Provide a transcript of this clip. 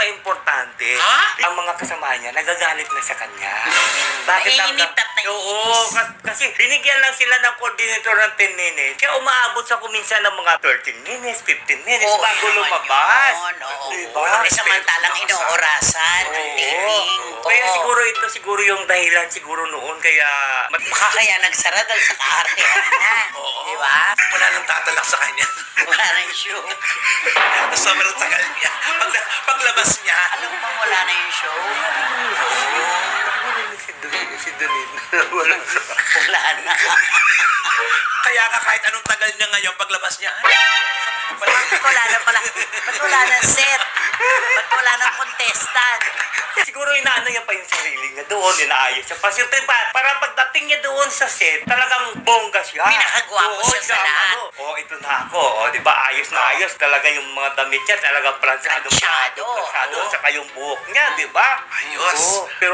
pinaka-importante, ang mga kasama niya, nagagalit na sa kanya. Mainit at nainis. Oo, kasi binigyan lang sila ng coordinator ng 10 minutes. Kaya umaabot sa kuminsan ng mga 13 minutes, 15 minutes, Oo, bago naman lumabas. yun, oo. Diba? Samantalang inoorasan ang taping. Kaya Oo. siguro yung dahilan siguro noon, kaya... Kaya nagsara dahil sa kaartehan niya. Oo. Di ba? Wala nang tatalak sa kanya. Wala na yung show. Sobrang tagal niya. Paglabas niya, Alam mo, wala na yung show. Si Donine, wala na. Wala na. kaya nga kahit anong tagal niya ngayon, paglabas niya, Bakit wala na pala? Ba't wala na set? Ba't wala na contestant? Siguro inaano niya pa yung sarili niya doon, inaayos siya. Siyempre para pagdating niya doon sa set, talagang bongga siya. Pinakagwapo siya sa lahat. Ito na ako. Di ba ayos na ayos. Talaga yung mga damit niya, talagang plansyado. Plansyado. Saka yung buhok niya, di ba? ayos. Pero